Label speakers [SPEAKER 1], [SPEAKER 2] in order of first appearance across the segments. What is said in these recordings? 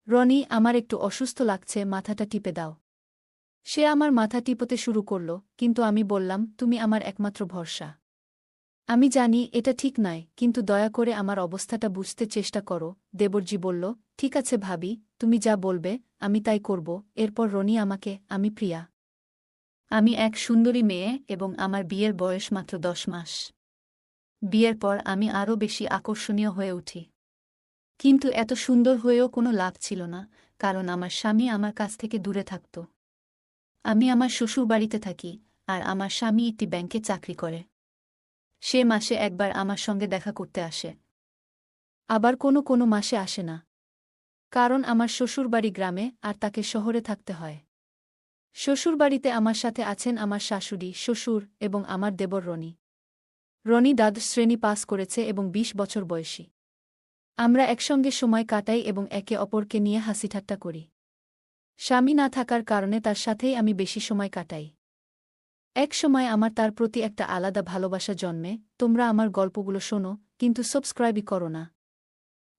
[SPEAKER 1] রনি, আমার একটু অসুস্থ লাগছে, মাথাটা টিপে দাও। সে আমার মাথা টিপতে শুরু করল, কিন্তু আমি বললাম, তুমি আমার একমাত্র ভরসা। আমি জানি এটা ঠিক নয়, কিন্তু দয়া করে আমার অবস্থাটা বুঝতে চেষ্টা করো। দেবরজি বলল, ঠিক আছে ভাবি, তুমি যা বলবে আমি তাই করব। এরপর রনি আমাকে, আমি প্রিয়া। আমি এক সুন্দরী মেয়ে এবং আমার বিয়ের বয়স মাত্র 10 মাস। বিয়ের পর আমি আরও বেশি আকর্ষণীয় হয়ে উঠি। কিন্তু এত সুন্দর হয়েও কোনো লাভ ছিল না, কারণ আমার স্বামী আমার কাছ থেকে দূরে থাকত। আমি আমার শ্বশুরবাড়িতে থাকি, আর আমার স্বামী একটি ব্যাংকে চাকরি করে। সে মাসে একবার আমার সঙ্গে দেখা করতে আসে। আবার কোনো কোনো মাসে আসে না, কারণ আমার শ্বশুরবাড়ি গ্রামে আর তাকে শহরে থাকতে হয়। শ্বশুরবাড়িতে আমার সাথে আছেন আমার শাশুড়ি, শ্বশুর এবং আমার দেবর রনি। রনি দ্বাদশ শ্রেণী পাস করেছে এবং 20 বছর বয়সী। আমরা একসঙ্গে সময় কাটাই এবং একে অপরকে নিয়ে হাসিঠাট্টা করি। স্বামী না থাকার কারণে তার সাথেই আমি বেশি সময় কাটাই। এক সময় আমার তার প্রতি একটা আলাদা ভালোবাসা জন্মে। তোমরা আমার গল্পগুলো শোনো, কিন্তু সাবস্ক্রাইবই করো না।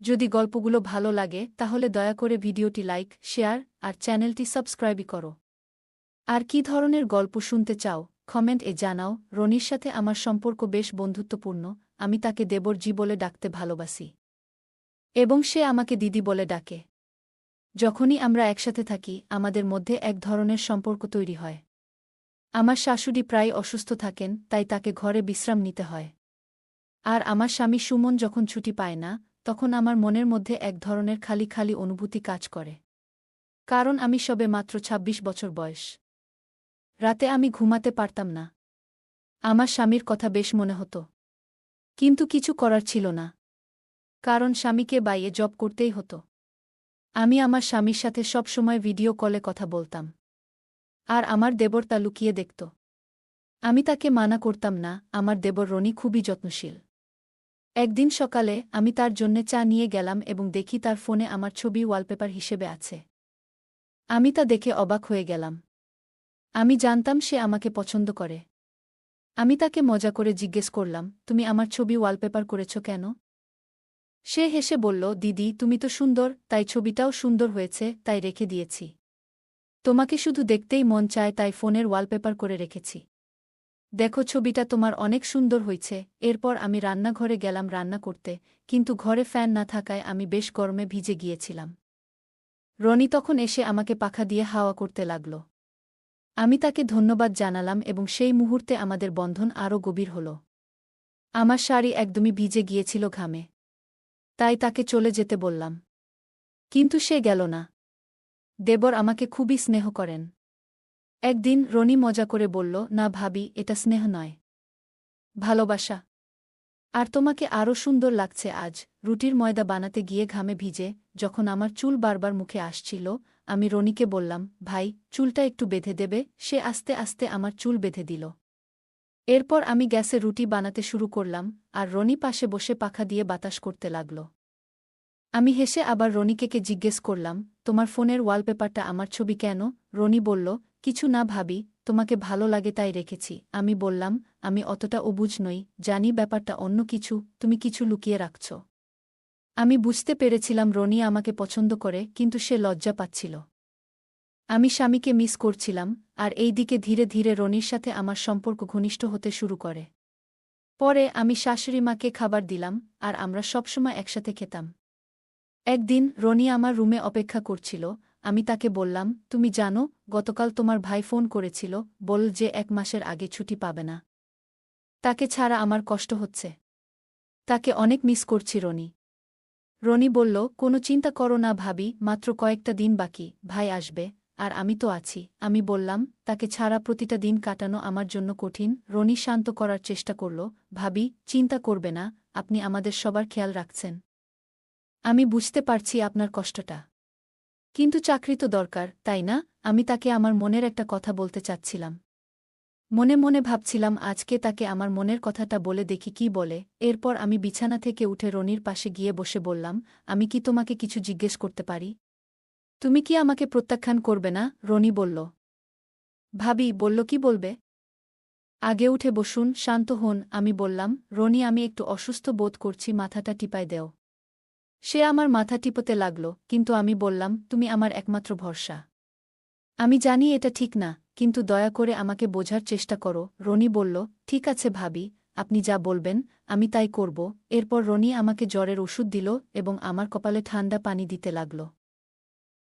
[SPEAKER 1] যদি গল্পগুলো ভালো লাগে তাহলে দয়া করে ভিডিওটি লাইক, শেয়ার আর চ্যানেলটি সাবস্ক্রাইবই করো। আর কী ধরনের গল্প শুনতে চাও কমেন্ট এ জানাও। রনির সাথে আমার সম্পর্ক বেশ বন্ধুত্বপূর্ণ। আমি তাকে দেবরজি বলে ডাকতে ভালোবাসি এবং সে আমাকে দিদি বলে ডাকে। যখনই আমরা একসাথে থাকি আমাদের মধ্যে এক ধরনের সম্পর্ক তৈরি হয়। আমার শাশুড়ি প্রায় অসুস্থ থাকেন, তাই তাকে ঘরে বিশ্রাম নিতে হয়। আর আমার স্বামী সুমন যখন ছুটি পায় না, তখন আমার মনের মধ্যে এক ধরনের খালি খালি অনুভূতি কাজ করে। কারণ আমি সবে মাত্র ২৬ বছর বয়স। রাতে আমি ঘুমাতে পারতাম না। আমার স্বামীর কথা বেশ মনে হতো, কিন্তু কিছু করার ছিল না, কারণ স্বামীকে বাইরে জব করতেই হতো। আমি আমার স্বামীর সাথে সব সময় ভিডিও কলে কথা বলতাম, আর আমার দেবর তা লুকিয়ে দেখত। আমি তাকে মানা করতাম না। আমার দেবর রনি খুবই যত্নশীল। একদিন সকালে আমি তার জন্যে চা নিয়ে গেলাম এবং দেখি তার ফোনে আমার ছবি ওয়ালপেপার হিসেবে আছে। আমি তা দেখে অবাক হয়ে গেলাম। আমি জানতাম সে আমাকে পছন্দ করে। আমি তাকে মজা করে জিজ্ঞেস করলাম, তুমি আমার ছবি ওয়ালপেপার করেছ কেন? সে হেসে বলল, দিদি তুমি তো সুন্দর, তাই ছবিটাও সুন্দর হয়েছে, তাই রেখে দিয়েছি। তোমাকে শুধু দেখতেই মন চায়, তাই ফোনের ওয়ালপেপার করে রেখেছি। দেখো, ছবিটা তোমার অনেক সুন্দর হয়েছে। এরপর আমি রান্নাঘরে গেলাম রান্না করতে, কিন্তু ঘরে ফ্যান না থাকায় আমি বেশ গরমে ভিজে গিয়েছিলাম। রনি তখন এসে আমাকে পাখা দিয়ে হাওয়া করতে লাগল। আমি তাকে ধন্যবাদ জানালাম এবং সেই মুহূর্তে আমাদের বন্ধন আরও গভীর হল। আমার শাড়ি একদমই ভিজে গিয়েছিল ঘামে, তাই তাকে চলে যেতে বললাম। কিন্তু সে গেল না। দেবর আমাকে খুবই স্নেহ করেন। একদিন রনি মজা করে বলল, না ভাবি, এটা স্নেহ নয়, ভালোবাসা। আর তোমাকে আরও সুন্দর লাগছে আজ। রুটির ময়দা বানাতে গিয়ে ঘামে ভিজে যখন আমার চুল বারবার মুখে আসছিল, আমি রনিকে বললাম, ভাই, চুলটা একটু বেঁধে দেবে? সে আস্তে আস্তে আমার চুল বেঁধে দিল। এরপর আমি গ্যাসে রুটি বানাতে শুরু করলাম, আর রনি পাশে বসে পাখা দিয়ে বাতাস করতে লাগল। আমি হেসে আবার রনিকে জিজ্ঞেস করলাম, তোমার ফোনের ওয়ালপেপারটা আমার ছবি কেন? রনি বলল, কিছু না ভাবি, তোমাকে ভালো লাগে তাই রেখেছি। আমি বললাম, আমি অতটা অবুঝ নই, জানি ব্যাপারটা অন্য কিছু, তুমি কিছু লুকিয়ে রাখছ। আমি বুঝতে পেরেছিলাম রনি আমাকে পছন্দ করে, কিন্তু সে লজ্জা পাচ্ছিল। আমি স্বামীকে মিস করছিলাম, আর এই দিকে ধীরে ধীরে রনির সাথে আমার সম্পর্ক ঘনিষ্ঠ হতে শুরু করে। পরে আমি শাশুড়িমাকে খাবার দিলাম, আর আমরা সবসময় একসাথে খেতাম। একদিন রনি আমার রুমে অপেক্ষা করছিল। আমি তাকে বললাম, তুমি জানো, গতকাল তোমার ভাই ফোন করেছিল, বল যে 1 মাসের আগে ছুটি পাবে না। তাকে ছাড়া আমার কষ্ট হচ্ছে। তাকে অনেক মিস করছি রনি। রনি বলল, কোনো চিন্তা করো না ভাবি, মাত্র কয়েকটা দিন বাকি, ভাই আসবে, আর আমি তো আছি। আমি বললাম, তাকে ছাড়া প্রতিটা দিন কাটানো আমার জন্য কঠিন। রনি শান্ত করার চেষ্টা করল, ভাবি, চিন্তা করবে না, আপনি আমাদের সবার খেয়াল রাখছেন। আমি বুঝতে পারছি আপনার কষ্টটা। কিন্তু চাকরি তো দরকার, তাই না? আমি তাকে আমার মনের একটা কথা বলতে চাচ্ছিলাম। মনে মনে ভাবছিলাম আজকে তাকে আমার মনের কথাটা বলে দেখি কি বলে। এরপর আমি বিছানা থেকে উঠে রনির পাশে গিয়ে বসে বললাম, আমি কি তোমাকে কিছু জিজ্ঞেস করতে পারি? তুমি কি আমাকে প্রত্যাখ্যান করবে না? রনি বলল। ভাবি বলল, কি বলবে? আগে উঠে বসুন, শান্ত হন। আমি বললাম, রনি, আমি একটু অসুস্থ বোধ করছি, মাথাটা টিপায় দেও। সে আমার মাথা টিপতে লাগল, কিন্তু আমি বললাম, তুমি আমার একমাত্র ভরসা। আমি জানি এটা ঠিক না, কিন্তু দয়া করে আমাকে বোঝার চেষ্টা করো। রনি বলল, ঠিক আছে ভাবি, আপনি যা বলবেন আমি তাই করব। এরপর রনি আমাকে জ্বরের ওষুধ দিল এবং আমার কপালে ঠান্ডা পানি দিতে লাগল।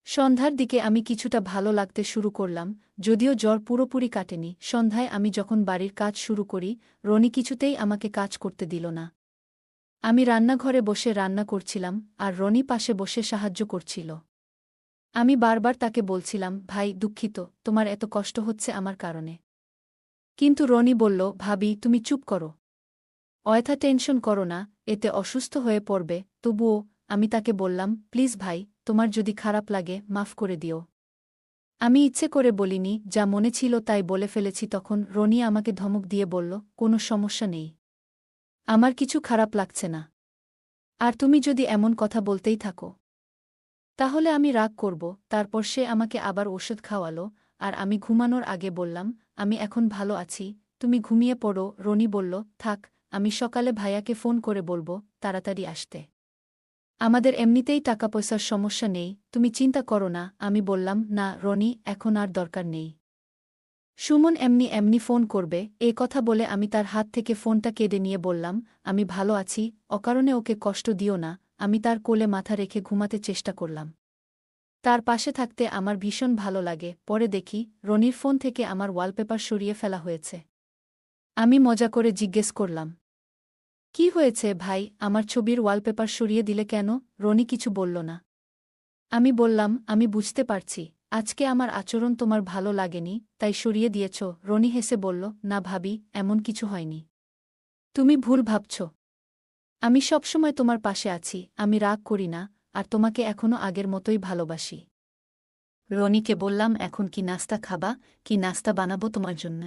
[SPEAKER 1] সন্ধ্যার দিকে আমি কিছুটা ভালো লাগতে শুরু করলাম, যদিও জ্বর পুরোপুরি কাটেনি। সন্ধ্যায় আমি যখন বাড়ির কাজ শুরু করি, রনি কিছুতেই আমাকে কাজ করতে দিল না। আমি রান্নাঘরে বসে রান্না করছিলাম, আর রনি পাশে বসে সাহায্য করছিল। আমি বারবার তাকে বলছিলাম, ভাই দুঃখিত, তোমার এত কষ্ট হচ্ছে আমার কারণে। কিন্তু রনি বলল, ভাবি তুমি চুপ করো। অযথা টেনশন করো না, এতে অসুস্থ হয়ে পড়বে। তবুও আমি তাকে বললাম, প্লিজ ভাই, তোমার যদি খারাপ লাগে মাফ করে দিও। আমি ইচ্ছে করে বলিনি, যা মনে ছিল তাই বলে ফেলেছি। তখন রনি আমাকে ধমক দিয়ে বলল, কোনো সমস্যা নেই, আমার কিছু খারাপ লাগছে না। আর তুমি যদি এমন কথা বলতেই থাকো তাহলে আমি রাগ করব। তারপর সে আমাকে আবার ওষুধ খাওয়ালো, আর আমি ঘুমানোর আগে বললাম, আমি এখন ভালো আছি, তুমি ঘুমিয়ে পড়ো। রনি বলল, থাক, আমি সকালে ভাইয়াকে ফোন করে বলবো তাড়াতাড়ি আসতে। আমাদের এমনিতেই টাকা পয়সার সমস্যা নেই, তুমি চিন্তা করো না। আমি বললাম, না রনি, এখন আর দরকার নেই। সুমন এমনি এমনি ফোন করবে। এই কথা বলে আমি তার হাত থেকে ফোনটা কেড়ে নিয়ে বললাম, আমি ভালো আছি, অকারণে ওকে কষ্ট দিও না। আমি তার কোলে মাথা রেখে ঘুমাতে চেষ্টা করলাম। তার পাশে থাকতে আমার ভীষণ ভালো লাগে। পরে দেখি রনির ফোন থেকে আমার ওয়ালপেপার সরিয়ে ফেলা হয়েছে। আমি মজা করে জিজ্ঞেস করলাম, কি হয়েছে ভাই, আমার ছবির ওয়ালপেপার সরিয়ে দিলে কেন? রনি কিছু বলল না। আমি বললাম, আমি বুঝতে পারছি, আজকে আমার আচরণ তোমার ভালো লাগেনি, তাই সরিয়ে দিয়েছ। রনি হেসে বলল, না ভাবি, এমন কিছু হয়নি, তুমি ভুল ভাবছ। আমি সবসময় তোমার পাশে আছি, আমি রাগ করি না, আর তোমাকে এখনও আগের মতোই ভালোবাসি। রনিকে বললাম, এখন কি নাস্তা খাবা? কি নাস্তা বানাবো তোমার জন্য?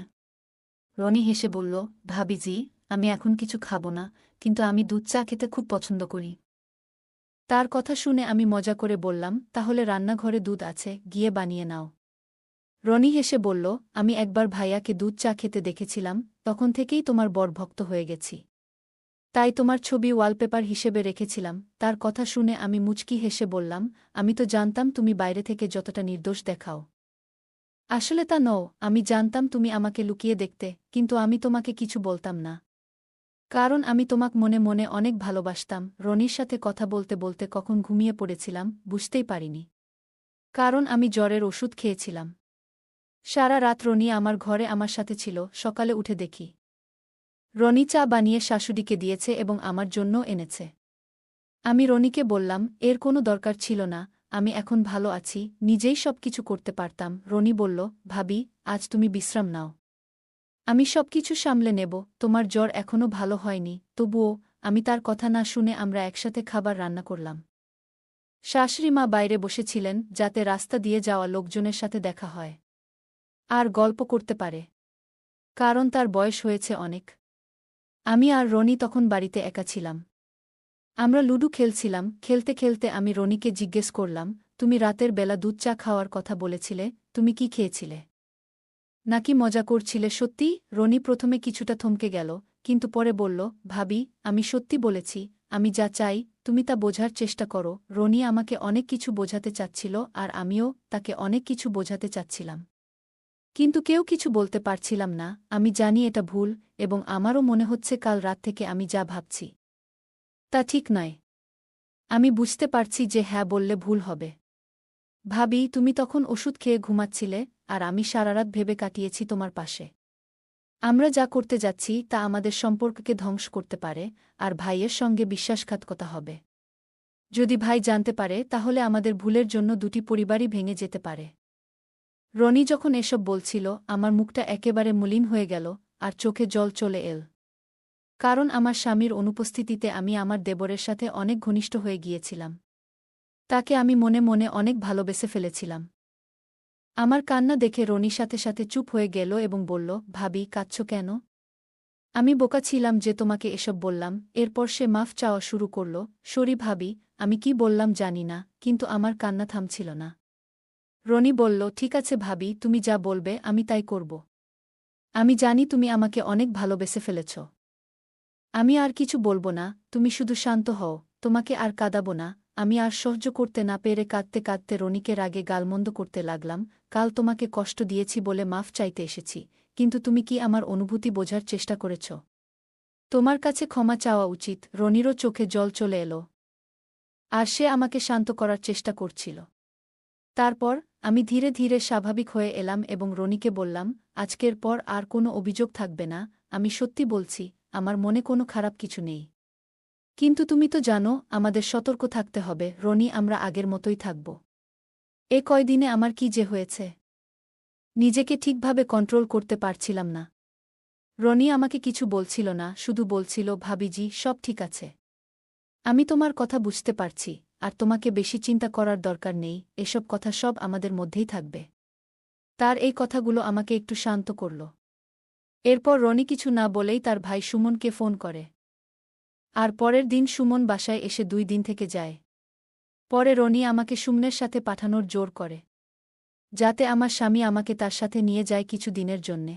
[SPEAKER 1] রনি হেসে বলল, ভাবিজি, আমি এখন কিছু খাবো না, কিন্তু আমি দুধ চা খেতে খুব পছন্দ করি। তার কথা শুনে আমি মজা করে বললাম, তাহলে রান্নাঘরে দুধ আছে, গিয়ে বানিয়ে নাও। রনি হেসে বলল, আমি একবার ভাইয়াকে দুধ চা খেতে দেখেছিলাম, তখন থেকেই তোমার বড় ভক্ত হয়ে গেছি। তাই তোমার ছবি ওয়ালপেপার হিসেবে রেখেছিলাম। তার কথা শুনে আমি মুচকি হেসে বললাম, আমি তো জানতাম তুমি বাইরে থেকে যতটা নির্দোষ দেখাও, আসলে তা নও। আমি জানতাম তুমি আমাকে লুকিয়ে দেখতে, কিন্তু আমি তোমাকে কিছু বলতাম না, কারণ আমি তোমাক মনে মনে অনেক ভালোবাসতাম। রনির সাথে কথা বলতে বলতে কখন ঘুমিয়ে পড়েছিলাম বুঝতেই পারিনি, কারণ আমি জ্বরের ওষুধ খেয়েছিলাম। সারা রাত রনি আমার ঘরে আমার সাথে ছিল। সকালে উঠে দেখি রনি চা বানিয়ে শাশুড়িকে দিয়েছে এবং আমার জন্যও এনেছে। আমি রনিকে বললাম, এর কোনো দরকার ছিল না, আমি এখন ভালো আছি, নিজেই সবকিছু করতে পারতাম। রনি বলল, ভাবি, আজ তুমি বিশ্রাম নাও, আমি সবকিছু সামলে নেব। তোমার জ্বর এখনও ভালো হয়নি। তবুও আমি তার কথা না শুনে আমরা একসাথে খাবার রান্না করলাম। শাশুড়ি মা বাইরে বসেছিলেন, যাতে রাস্তা দিয়ে যাওয়া লোকজনের সাথে দেখা হয় আর গল্প করতে পারে, কারণ তার বয়স হয়েছে অনেক। আমি আর রনি তখন বাড়িতে একা ছিলাম। আমরা লুডু খেলছিলাম। খেলতে খেলতে আমি রনিকে জিজ্ঞেস করলাম, তুমি রাতের বেলা দুধ চা খাওয়ার কথা বলেছিলে, তুমি কি খেয়েছিলে? নাকি মজা করছিলে? সত্যি? রনি প্রথমে কিছুটা থমকে গেল, কিন্তু পরে বলল, ভাবি, আমি সত্যি বলেছি, আমি যা চাই তুমি তা বোঝার চেষ্টা করো। রনি আমাকে অনেক কিছু বোঝাতে চাচ্ছিল, আর আমিও তাকে অনেক কিছু বোঝাতে চাচ্ছিলাম, কিন্তু কেউ কিছু বলতে পারছিলাম না। আমি জানি এটা ভুল, এবং আমারও মনে হচ্ছে কাল রাত থেকে আমি যা ভাবছি তা ঠিক নয়। আমি বুঝতে পারছি যে হ্যাঁ বললে ভুল হবে। ভাবি, তুমি তখন ওষুধ খেয়ে ঘুমাচ্ছিলে, আর আমি সারারাত ভেবে কাটিয়েছি তোমার পাশে। আমরা যা করতে যাচ্ছি তা আমাদের সম্পর্ককে ধ্বংস করতে পারে, আর ভাইয়ের সঙ্গে বিশ্বাসঘাতকতা হবে। যদি ভাই জানতে পারে তাহলে আমাদের ভুলের জন্য দুটি পরিবারই ভেঙে যেতে পারে। রনি যখন এসব বলছিল আমার মুখটা একেবারে মলিন হয়ে গেল, আর চোখে জল চলে এল, কারণ আমার স্বামীর অনুপস্থিতিতে আমি আমার দেবরের সাথে অনেক ঘনিষ্ঠ হয়ে গিয়েছিলাম। তাকে আমি মনে মনে অনেক ভালোবেসে ফেলেছিলাম। আমার কান্না দেখে রনি সাথে সাথে চুপ হয়ে গেল এবং বলল, ভাবি, কাঁদছ কেন? আমি বোকা ছিলাম যে তোমাকে এসব বললাম। এরপর সে মাফ চাওয়া শুরু করল। সরি ভাবি, আমি কি বললাম জানি না, কিন্তু আমার কান্না থামছিল না। রনি বলল, ঠিক আছে ভাবি, তুমি যা বলবে আমি তাই করব। আমি জানি তুমি আমাকে অনেক ভালোবেসে ফেলেছ। আমি আর কিছু বলবো না, তুমি শুধু শান্ত হও, তোমাকে আর কাঁদাবো না। আমি আর সহ্য করতে না পেরে কাঁদতে কাঁদতে রনিকে রাগে গালমন্দ করতে লাগলাম। কাল তোমাকে কষ্ট দিয়েছি বলে মাফ চাইতে এসেছি, কিন্তু তুমি কি আমার অনুভূতি বোঝার চেষ্টা করেছ? তোমার কাছে ক্ষমা চাওয়া উচিত। রনিরও চোখে জল চলে এলো, আর সে আমাকে শান্ত করার চেষ্টা করছিল। তারপর আমি ধীরে ধীরে স্বাভাবিক হয়ে এলাম এবং রনিকে বললাম, আজকের পর আর কোনো অভিযোগ থাকবে না। আমি সত্যি বলছি, আমার মনে কোনো খারাপ কিছু নেই। কিন্তু তুমি তো জানো, আমাদের সতর্ক থাকতে হবে। রনি, আমরা আগের মতোই থাকব। এ কয়দিনে আমার কি যে হয়েছে, নিজেকে ঠিকভাবে কন্ট্রোল করতে পারছিলাম না। রনি আমাকে কিছু বলছিল না, শুধু বলছিল, ভাবিজি, সব ঠিক আছে। আমি তোমার কথা বুঝতে পারছি, আর তোমাকে বেশি চিন্তা করার দরকার নেই। এসব কথা সব আমাদের মধ্যেই থাকবে। তার এই কথাগুলো আমাকে একটু শান্ত করল। এরপর রনি কিছু না বলেই তার ভাই সুমনকে ফোন করে। আর পরের দিন সুমন বাসায় এসে 2 দিন থেকে যায়। পরে রনি আমাকে সুমনের সাথে পাঠানোর জোর করে, যাতে আমার স্বামী আমাকে তার সাথে নিয়ে যায় কিছু দিনের জন্যে।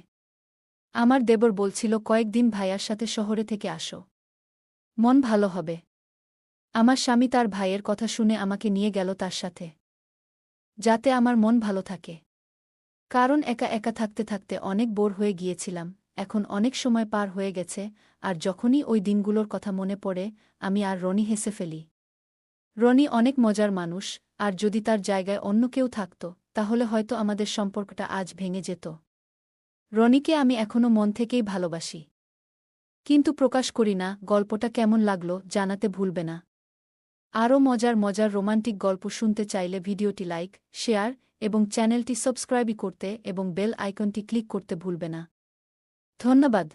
[SPEAKER 1] আমার দেবর বলছিল, কয়েকদিন ভাইয়ার সাথে শহরে থেকে আসো, মন ভালো হবে। আমার স্বামী তার ভাইয়ের কথা শুনে আমাকে নিয়ে গেল তার সাথে, যাতে আমার মন ভালো থাকে। কারণ একা একা থাকতে থাকতে অনেক বোর হয়ে গিয়েছিলাম। এখন অনেক সময় পার হয়ে গেছে, আর যখনই ওই দিনগুলোর কথা মনে পড়ে, আমি আর রনি হেসে ফেলি। রনি অনেক মজার মানুষ, আর যদি তার জায়গায় অন্য কেউ থাকত, তাহলে হয়তো আমাদের সম্পর্কটা আজ ভেঙে যেত। রনিকে আমি এখনও মন থেকেই ভালোবাসি, কিন্তু প্রকাশ করি না। গল্পটা কেমন লাগলো জানাতে ভুলবে না। আরও মজার মজার রোমান্টিক গল্প শুনতে চাইলে ভিডিওটি লাইক, শেয়ার এবং চ্যানেলটি সাবস্ক্রাইব করতে এবং বেল আইকনটি ক্লিক করতে ভুলবে না। ধন্যবাদ।